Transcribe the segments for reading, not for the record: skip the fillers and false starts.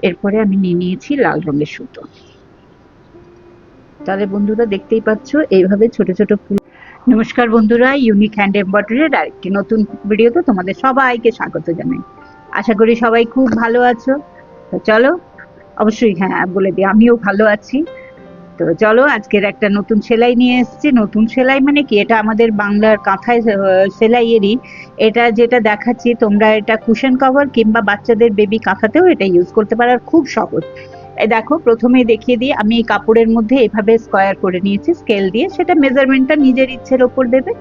এরপরে আমি নিয়ে নিয়েছি লাল রঙের সুতো। তাহলে বন্ধুরা দেখতেই পাচ্ছ এইভাবে ছোট ছোট ফুল। নমস্কার বন্ধুরা, ইউনিক হ্যান্ড এমব্রয়ডারির আরেকটি নতুন ভিডিওতে তোমাদের সবাইকে স্বাগত জানাই। আশা করি সবাই খুব ভালো আছো। তো চলো, অবশ্যই হ্যাঁ বলে দিই, আমিও ভালো আছি। তো চলো, আজকের একটা নতুন সেলাই নিয়ে এসেছি। নতুন সেলাই মানে কি, এটা আমাদের বাংলার কাঁথায় সেলাইয়েরই। এটা যেটা দেখাচ্ছি, তোমরা এটা কুশন কভার কিংবা বাচ্চাদের বেবি কাঁথাতেও এটা ইউজ করতে পারো, আর খুব সহজ। এই দেখো, প্রথমেই দেখিয়ে দিই, আমি এই কাপড়ের মধ্যে এভাবে স্কোয়ার করে নিয়েছি স্কেল দিয়ে। সেটা মেজারমেন্টটা নিজের ইচ্ছের ওপর দেবে।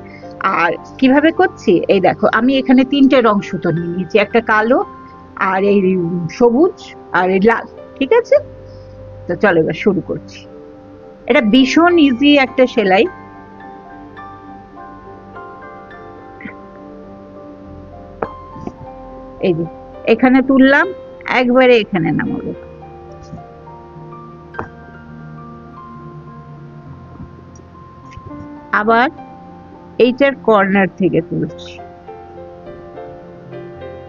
আর কিভাবে করছি, এই দেখো, আমি এখানে তিনটে রং সুতো নিয়ে নিয়েছি, একটা কালো, আর এই সবুজ, আর এই লাল। ঠিক আছে, তো চলো এবার শুরু করছি। এটা ভীষণ ইজি একটা সেলাই। এই যে এখানে তুললাম, একবারে এখানে নামাবো। আবার এইটার কর্নার থেকে তুলছি,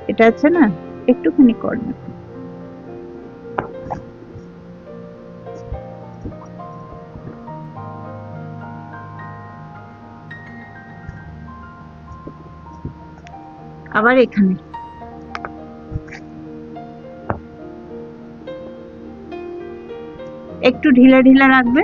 এটা আছে না, একটুখানি কর্নার। আবার এখানে একটু ঢিলা ঢিলা রাখবে।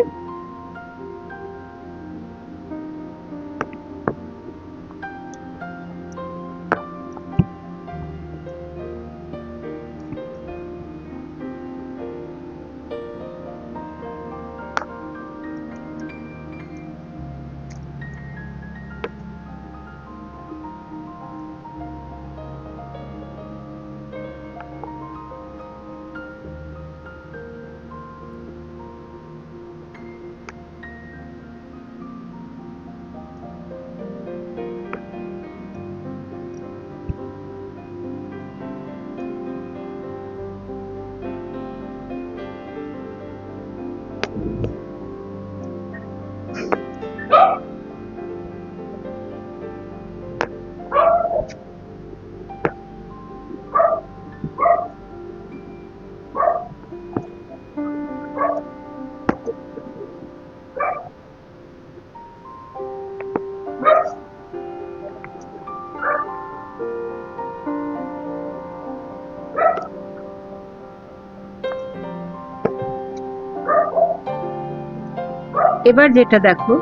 এবার যেটা দেখো,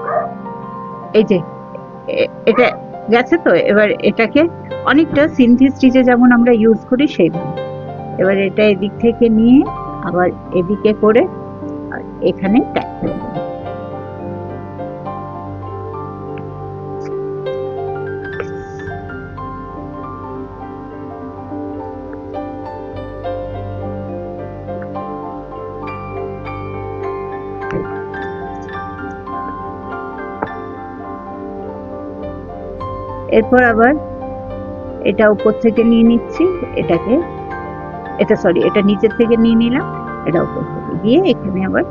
এই যে এটা গেছে তো। এবার এটাকে অনেকটা সিনথি স্টিচে যেমন আমরা ইউজ করি সেইভাবে, এবার এটা এদিক থেকে নিয়ে আবার এদিকে করে আর এখানে ট্যাগ করে দেবো। এরপর আবার এটা উপর থেকে নিয়ে নিচ্ছি, এটাকে, এটা সরি, এটা নিচের থেকে নিয়ে নিলাম, এটা উপর থেকে দিয়ে এখানে আবার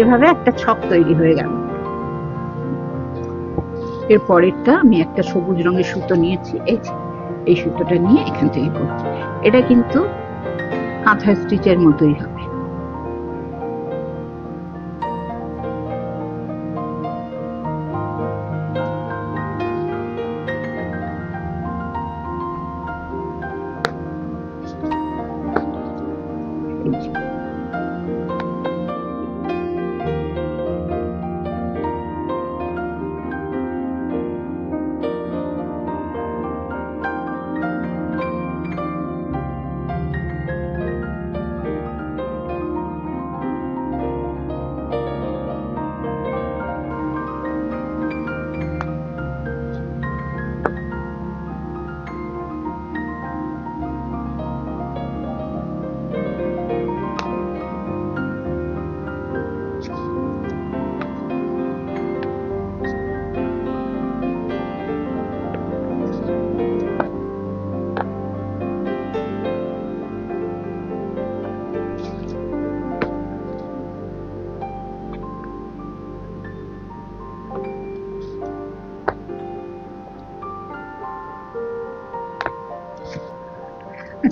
এভাবে একটা ছক তৈরি হয়ে গেল। এর পরেরটা আমি একটা সবুজ রঙের সুতো নিয়েছি, এই সুতোটা নিয়ে এখান থেকে করছি। এটা কিন্তু কাঁথা স্টিচের মতোই হবে।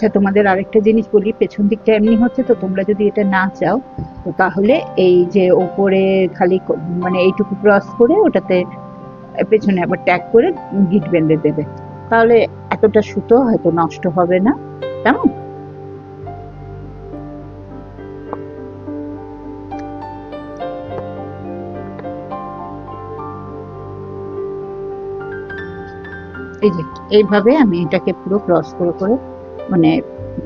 আচ্ছা, তোমাদের আরেকটা জিনিস বলি, পেছন দিকটা এমনি হচ্ছে, তো তোমরা যদি এটা না চাও তো তাহলে এই যে ওপরে খালি মানে এইটুকু ক্রস করে ওটাতে পেছনে আবার ট্যাগ করে গিট বেঁধে দেবে, তাহলে এতটা সুতো হয়তো নষ্ট হবে না, কেমন? এই যে এইভাবে আমি এটাকে পুরো ক্রস করে করে মানে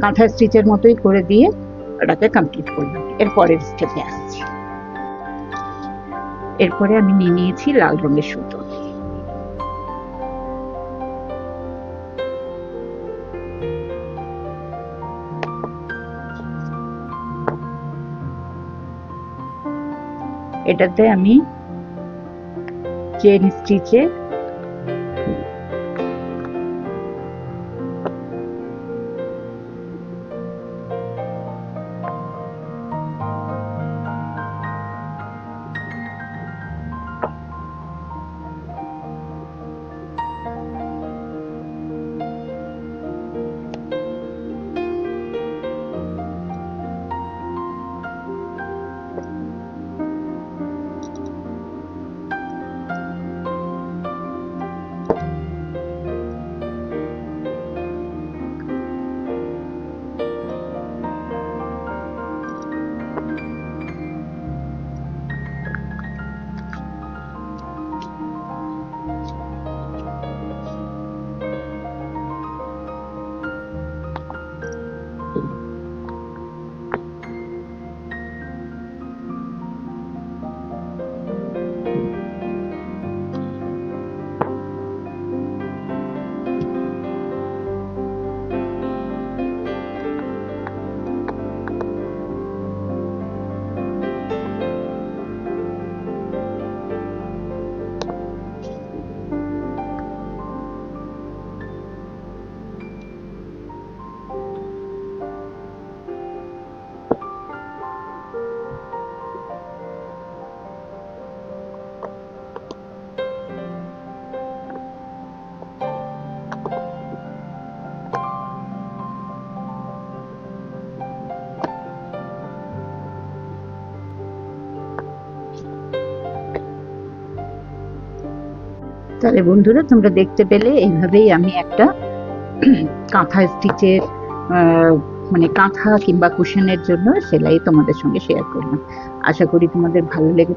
কাঁথা স্টিচের মতোই করে দিয়ে ওটাকে কমপ্লিট করলাম। এর পরের স্টেপে আসছি। এরপরে আমি নিয়ে নিয়েছি লাল রঙের সুতো। এটাতে আমি চেন স্টিচে তাহলে বন্ধুরা তোমরা দেখতে পেলে এইভাবেই আমি একটা কাঁথা স্টিচের মানে কাঁথা কিংবা কুশনের জন্য সেলাই তোমাদের সঙ্গে শেয়ার করলাম। আশা করি তোমাদের ভালো লেগে।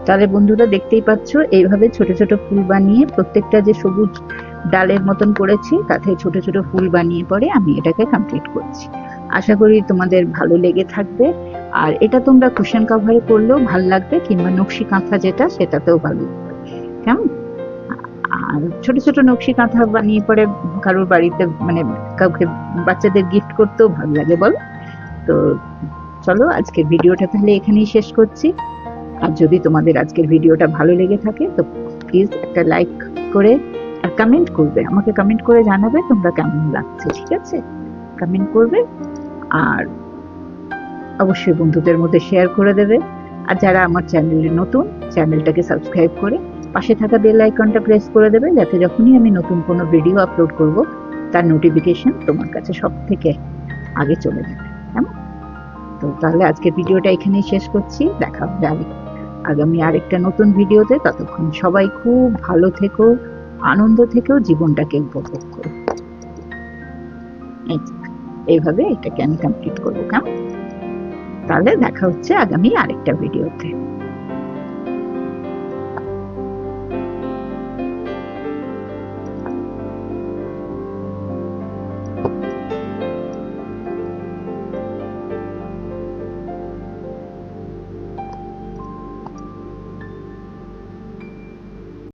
তাহলে বন্ধুরা দেখতেই পাচ্ছ, এইভাবে ছোট ছোট ফুল বানিয়ে প্রত্যেকটা যে সবুজ ডালের মতন করেছি তাতে ছোট ছোট ফুল বানিয়ে পরে আমি এটাকে কমপ্লিট করছি। আশা করি তোমাদের ভালো লেগে থাকবে। আর এটা তোমরা কুশন কাভারে করলেও ভালো লাগবে, কিংবা নকশি কাঁথা যেটা সেটাতেও ভালো লাগবে, কেমন? আর ছোট ছোট নকশি কাঁথা বানিয়ে পরে কারোর বাড়িতে মানে কাউকে বাচ্চাদের গিফট করতেও ভালো লাগে, বল? তো চলো আজকের ভিডিওটা তাহলে এখানেই শেষ করছি। আর যদি তোমাদের আজকের ভিডিওটা ভালো লেগে থাকে তো প্লিজ একটা লাইক করে আর কমেন্ট করবে, আমাকে কমেন্ট করে জানাবে তোমরা কেমন লাগছে, ঠিক আছে? কমেন্ট করবে আর অবশ্যই বন্ধুদের মধ্যে শেয়ার করে দেবে। আর যারা আমার চ্যানেলে নতুন, চ্যানেলটাকে সাবস্ক্রাইব করে পাশে থাকা বেল আইকনটা প্রেস করে দেবে, যাতে যখনই আমি নতুন কোনো ভিডিও আপলোড করব তার নোটিফিকেশন তোমার কাছে সব থেকে আগে চলে যাবে, কেমন? তো তাহলে আজকের ভিডিওটা এখানেই শেষ করছি। দেখা হবে আগামী আরেকটা নতুন ভিডিওতে। ততক্ষণ সবাই খুব ভালো থেকো, আনন্দ থেকেও জীবনটাকে উপভোগ করো। এইভাবে এটাকে আমি কমপ্লিট করবো, কেমন? তাহলে দেখা হচ্ছে আগামী আরেকটা ভিডিওতে।